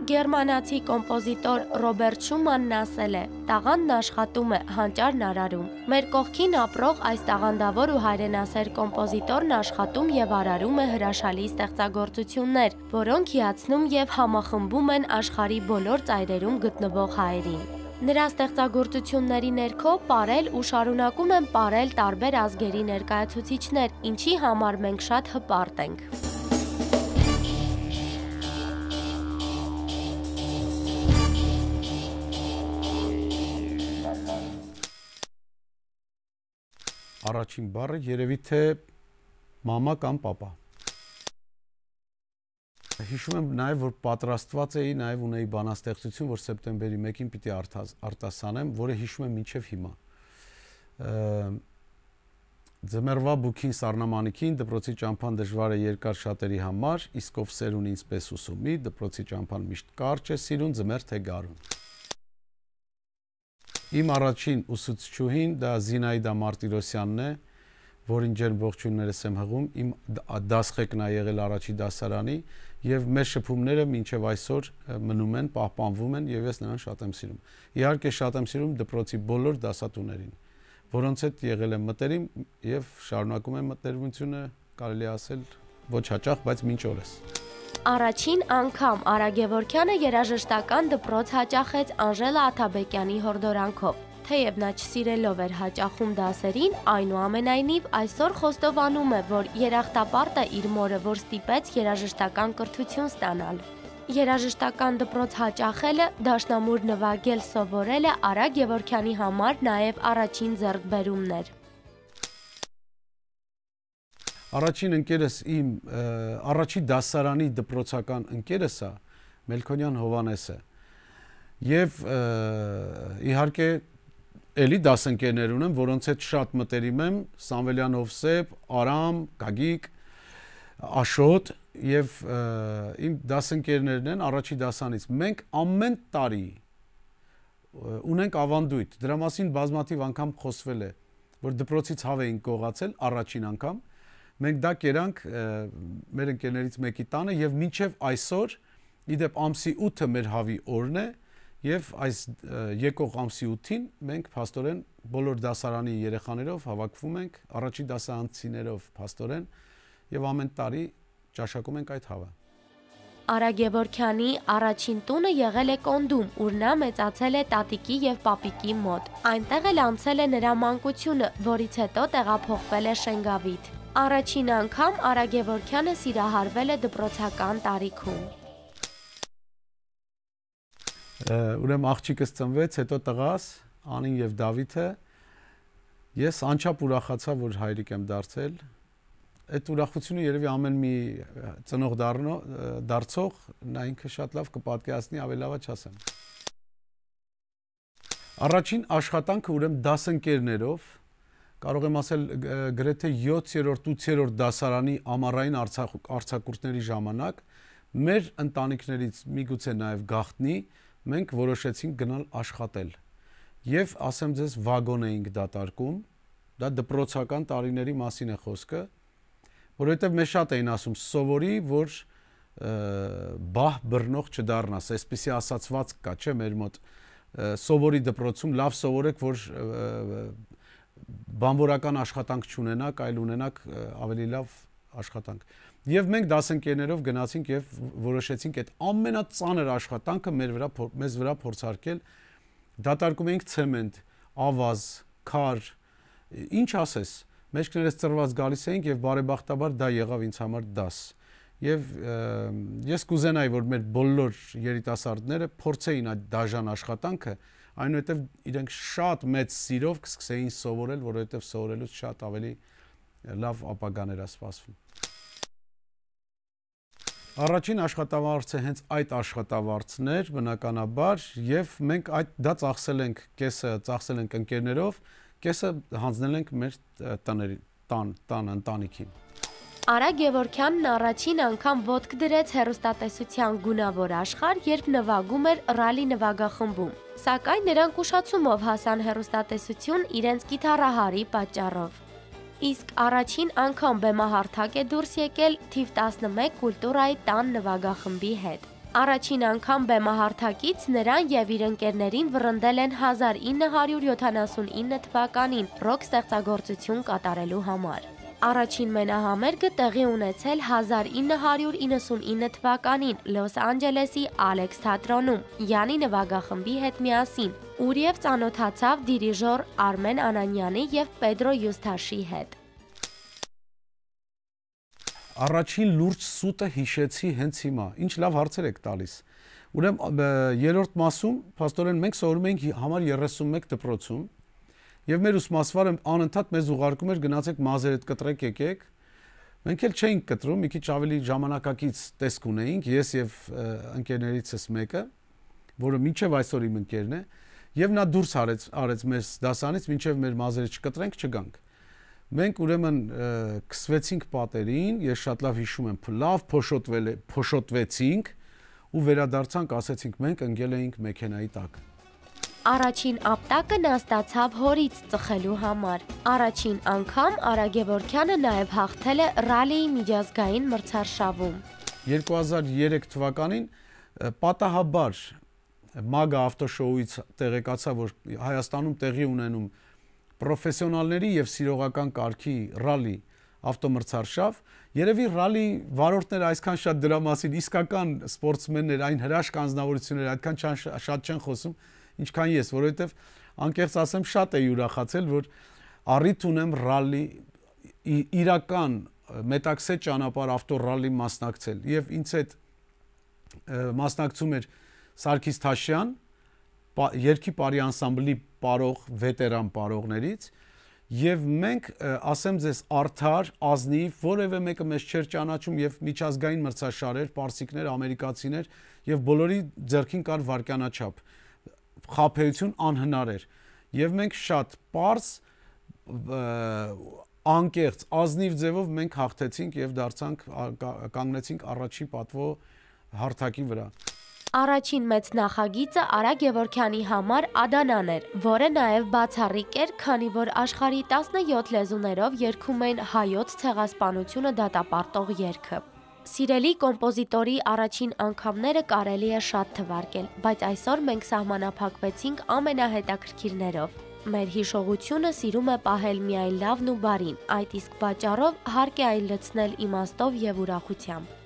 Գերմանացի կոմպոզիտոր Ռոբերտ Շումանն ասել է. «Տաղանդն աշխատում է, հանճարն արարում»։ Մեր կողքին ապրող այս տաղանդավոր ու հայրենասեր կոմպոզիտորն աշխատում եւ արարում է հրաշալի ստեղծագործություններ, որոնք հիացնում եւ համախմբում են աշխարհի բոլոր ծայրերում գտնվող հայերին։ Նրա ստեղծագործությունների ներքո պարել ու շարունակում են պարել տարբեր ազգերի ներկայացուցիչներ, ինչի համար մենք շատ հպարտ ենք։ Առաջին բառը երևի թե մամա կամ պապա։ Հիշում եմ նաև, որ պատրաստված էի, նաև ունեի բանաստեղծություն, որ սեպտեմբերի 1-ին պիտի արտասանեմ, որը հիշում եմ մինչև հիմա։ Ձմեռվա բուքին սառնամանիքին դպրոցի ճամփան դժվար է երկար շատերի համար, իսկ ով սերուն ինձպես ուսումի, դպրոցի ճամփան միշտ կարճ է սիրուն, ձմեռ թե գարուն։ Իմ առաջին ուսուցչուհին դա Զինայդա Մարտիրոսյանն է, որին ջերմ ողջույններս եմ հղում, իմ դասղեկն է եղել առաջի դասարանի եւ մեր շփումները մինչեւ այսօր մնում են, պահպանվում են եւ ես նրան շատ եմ սիրում։ Իհարկե շատ եմ սիրում դպրոցի բոլոր դասատուներին, որոնց հետ եղել եմ մտերիմ եւ շարունակում եմ մտերմությունը, կարելի է ասել, ոչ հաճախ, բայց մինչ օրս։ Առաջին անգամ Արա Գևորգյանը երաժշտական դպրոց հաճախեց Անժելա Աթաբեկյանի հորդորանքով։ Թեև նա չսիրելով էր հաճախում դասերին, այնուամենայնիվ այսօր խոստովանում է, որ երախտապարտը իր մորը, որ ստիպեց երաժշտական կրթություն ստանալ։ Երաժշտական դպրոց հաճախելը, դաշնամուր նվագել սովորելը Արա Գևորգյանի համար նաև առաջին ձեռքբերումն էր։ Առաջին ընկերս իմ առաջի դասարանի դպրոցական ընկերս է Մելքոնյան Հովանես է եւ իհարկե էլի դասընկերներ ունեմ, որոնց հետ շատ մտերիմ եմ, Սամվելյան Հովսեփ, Արամ, Գագիկ, Աշոտ եւ իմ դասընկերներն են առաջի դասանից։ Մենք ամեն տարի ունենք ավանդույթ, դրա մասին բազմաթիվ անգամ խոսվել է, որ դպրոցից հավ էին կողացել առաջին անգամ։ Մենք դա կերանք մեր ընկերներից մեկի տանը եւ մինչեւ այսօր իդեպ ամսի 8-ը մեր հավի օրն է եւ այս եկող ամսի 8-ին մենք փաստորեն բոլոր դասարանի երեխաներով հավաքվում ենք առաջի դասարանցիներով փաստորեն եւ ամեն տարի ճաշակում ենք այդ հավը։ Արա Գևորգյանի առաջին տունը եղել է Կոնդում, ուր նա մեծացել է տատիկի եւ պապիկի մոտ։ Այնտեղ էլ անցել է նրա մանկությունը, որից հետո տեղափոխվել է Շենգավիթ։ Առաջին անգամ Արա Գևորգյանը սիրահարվել է դպրոցական տարիքում։ Ուրեմն աղջիկս ծնվեց, հետո տղաս, Անին եւ Դավիթը։ Ես անչափ ուրախացա, որ հայրիկ եմ դարձել։ Այդ ուրախությունը երևի ամեն մի ծնող դարձող նա ինքը շատ լավ կպատկերացնի, ավելի լավը չասեմ։ Առաջին աշխատանքը ուրեմն դասընկերներով կարող եմ ասել գրեթե 7-րդ, 8-րդ դասարանի ամառային արձակուրդների ժամանակ մեր ընտանիքներից միգուցե նաև գաղտնի մենք որոշեցինք գնալ աշխատել եւ ասեմ ձեզ վագոն էինք դատարկում, դա դպրոցական տարիների մասին է խոսքը, որովհետեւ մեզ շատ էին ասում սովորի, որ բահ բռնող չդառնաս, այսպեսի ասացված կա, չէ՞ մեր մոտ սովորի դպրոցում լավ սովորեք, որ բանվորական աշխատանք չունենաք, այլ ունենաք ավելի լավ աշխատանք։ Եվ մենք դասընկերներով գնացինք եւ որոշեցինք այդ ամենածանր աշխատանքը մեզ վրա փորձարկել։ Դատարկում էինք ցեմենտ, ավազ, քար, ինչ ասես, մեջքներս ծրված գալիս էինք եւ բարեբախտաբար դա եղավ ինձ համար դաս։ Եվ ես կուզենայի, որ մեր բոլոր երիտասարդները փորձեին այդ դաժան աշխատանքը, այնուհետև իրենք շատ մեծ սիրով կսկսեին սովորել, որովհետև սովորելուց շատ ավելի լավ ապագաներ է սպասվում։ Առաջին աշխատավարձը հենց այդ աշխատավարձն էր, բնականաբար, եւ մենք դա ծախսել ենք, կեսը ծախսել ենք ընկերներով, կեսը հանձնել ենք մեր տան ընտանիքին։ Արա Գևորգյանն առաջին անգամ ոտք դրեց հեռուստատեսության գունավոր աշխարհ, երբ նվագում էր ռալի նվագախմբում։ Սակայն նրանք ուշացումով հասան հեռուստատեսություն իրենց կիթառահարի պատճառով։ Իսկ առաջին անգամ բեմահարթակ է դուրս եկել թիվ 11 կուլտուրայի տան նվագախմբի հետ։ Առաջին անգամ բեմահարթակից նրան եւ իր ընկերներին վռնդել են 1979 թվականին ռոք ստեղծագործություն կատարելու համար։ Առաջին մենահամերգը տեղի ունեցել 1999 թվականին Լոս Անջելեսի Ալեքս թատրոնում Յանի նվագախմբի հետ միասին, ուր եւ ծանոթացավ դիրիժոր Արմեն Անանյանի եւ Պեդրո Յուսթաշի հետ։ Առաջին լուրջ սուտը հիշեցի հենց հիմա։ Ինչ լավ հարցեր եք տալիս։ Ուրեմն երրորդ մասում փաստորեն մենք սովորում էինք համար 31 դպրոցում եւ մեր ուսմասվարը անընդհատ մեզ ուղարկում էր գնացեք մազերդ կտրեք եկեք։ Մենք էլ չէինք կտրում, մի քիչ ավելի ժամանակակից տեսք ունեինք, ես եւ ընկերներիցս մեկը, որը մինչեւ այսօր իմ ընկերն է, եւ նա դուրս արեց մեզ դասանից, մինչեւ մեր մազերը չկտրենք, չգանք։ Մենք ուրեմն քսվեցինք պատերին, ես շատ լավ հիշում եմ, լավ փոշոտվեցինք ու վերադարձանք, ասեցինք մենք ընկել էինք մեքենայի տակ։ Առաջին ապտակը նա ստացավ հորից ծխելու համար։ Առաջին անգամ Արա Գևորգյանը նաև հաղթել է ռալիի միջազգային մրցարշավում։ 2003 թվականին պատահաբար Մագա ավտոշոուից տեղեկացա, որ Հայաստանում տեղի ունենում պրոֆեսիոնալների եւ սիրողական կարգի ռալի ավտոմրցարշավ, երևի ռալի վարորդները այսքան շատ դրա մասին իսկական սպորտսմեններ, այն հրաշք անձնավորություններ այդքան շատ չեն խոսում, ինչքան ես, որովհետեւ անկեղծ ասեմ շատ էի ուրախացել, որ առիթ ունեմ ռալի իրական մետաքսե ճանապարհ ավտոռալի մասնակցել եւ ինձ հետ մասնակցում էր Սարգիս Թաշյան, երկի պարի անսամբլի պարող վետերան պարողներից եւ մենք ասեմ ձեզ արդար ազնիվ որևէ մեկը մեզ չէր ճանաչում եւ միջազգային մրցաշարեր, պարսիկներ, ամերիկացիներ եւ բոլորի ձեռքին կար վարկանաչափ խաբեություն անհնար էր եւ մենք շատ պարզ անկեղծ ազնիվ ձևով մենք հաղթեցինք եւ դարձանք կանգնեցինք առաջի պատվո հարթակի վրա։ Առաջին մեծ նախագիծը Արա Գևորգյանի համար Ադանան էր, որը նաև բացառիկ էր, քանի որ աշխարհի 17 լեզուներով երգում էին հայոց ցեղասպանությունը դատապարտող երգը։ Սիրելի կոմպոզիտորի առաջին անգամները կարելի է շատ թվարկել, բայց այսօր մենք սահմանափակվեցինք ամենահետաքրքիրներով։ Մեր հիշողությունը սիրում է պահել միայն լավն ու բարին, այդ իսկ պատճառով հարկ է այն լցնել իմաստով եւ ուրախությամբ։